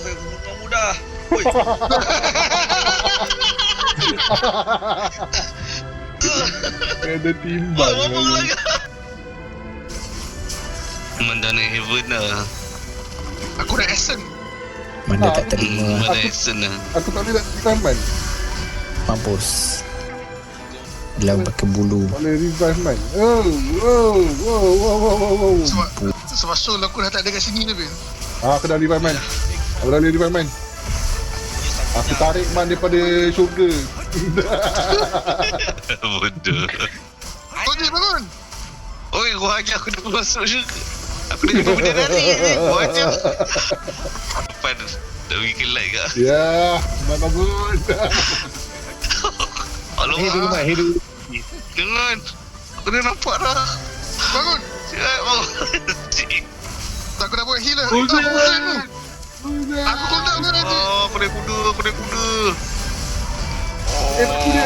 jatuh ke gunung mudah. Oi. Ada timbang. Ngomong lagi. Mandana heaven lah. Aku dah essence. Mana tak terima. Mana action lah. Aku tak boleh nak revive man. Mampus. Dalam pakai bulu. Tak boleh revive man. Oh. Sebab soul aku dah tak ada kat sini ni, Bin. Aku dah revive man. Aku dah boleh revive man. Aku tarik man daripada syurga. Bodoh. Kau je bangun. Oi, gua ajar aku dah masuk juga. Aku dah jumpa benda dari ni. Gua ajar. Apa dah pergi ke light kak? Ya, man bangun. Alamak. Hidup. Jangan. Aku dah nampak dah. Bangun. Cik, bangun. Cik. Aku dah buat heal lah. Aku cool down kan nanti. Oh, aku naik kuda.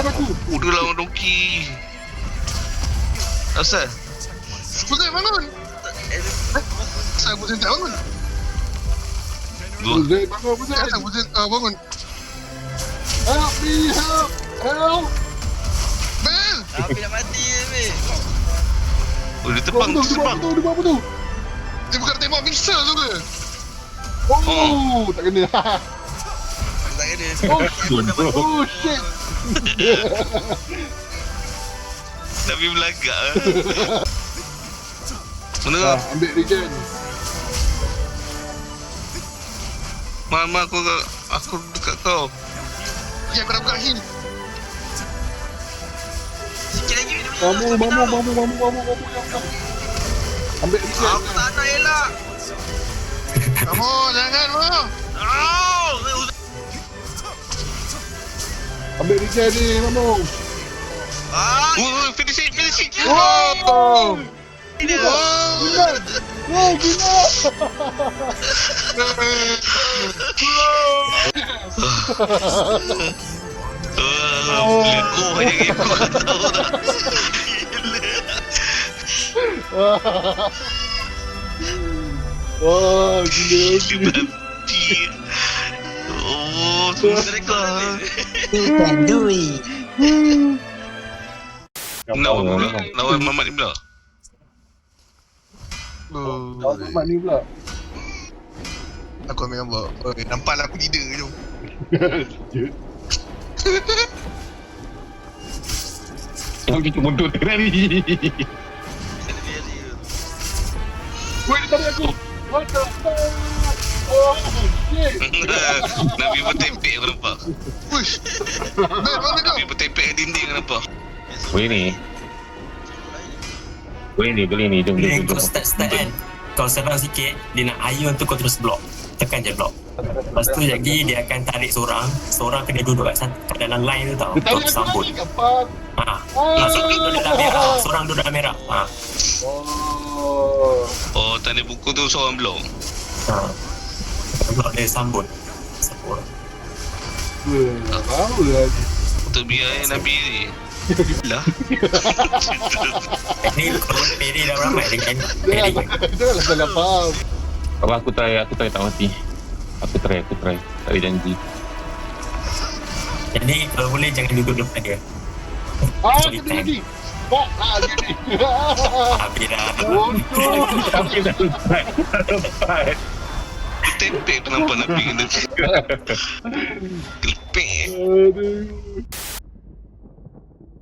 Aku. Kuda lawan donkey. Asal? Bukan bangun. Saya Bukan tak bangun. Dua. Bukan bangun. Saya Bukan bangun. Help me, help. Bel. Tapi nak mati je, Bil. Oh, dia terbang. Dia buat apa tu? Dia bukan tembak mixer tu ke? Oh, tak kena. Tak kena. Oh, shit. Tapi belagak lah. Mana? Ambil regen. Mama aku dekat kau. Ya, aku dah buka heal. Sikit lagi dia Bangun. Ambil regen. Aku tak nak elak. Kamu jangan lu. Ambil regen ni, Mamong. Finish it. Wow. Ini Gila. Wow, gila. Lekuk je game kau tahu tak? Wah, gila. Babi. Oh, susah. Can do it. Lawan Mamat ni pula. Lawan Mat ni pula. Aku ambil gambar. Nampaklah aku leader je. Yang kita bodoh tadi. Wait, dia tarik aku. What the fuck? Oh, shit. Nabi bertempek aku nampak. Push. Bel, mana kau? Nabi bertempek kat dinding aku nampak. Boleh ni, jom. Kau start kan. Kau serang sikit, dia nak ayun tu kau terus block. Tekan je block. Lepas tu lagi dia akan tarik seorang kena duduk kat dalam line tu tau. Kau sambut. Seorang duduk dalam merah. Oh, tanda buku tu seorang blok. Block dia sambut. Tahu lah. Untuk biar Nabi ni. Lah. Ni kalau Peri dah ramai dengan Dia Peri. lah salah faham. Apa aku try tak mati. Aku try. Tak ada janji. Jadi kalau boleh jangan duduk depan dia. Kena lagi. Fuck lah, gini. Habis dah. Tapi dah lepas. Tempek tu nampak Nabi kena. Kelepek. Aduh.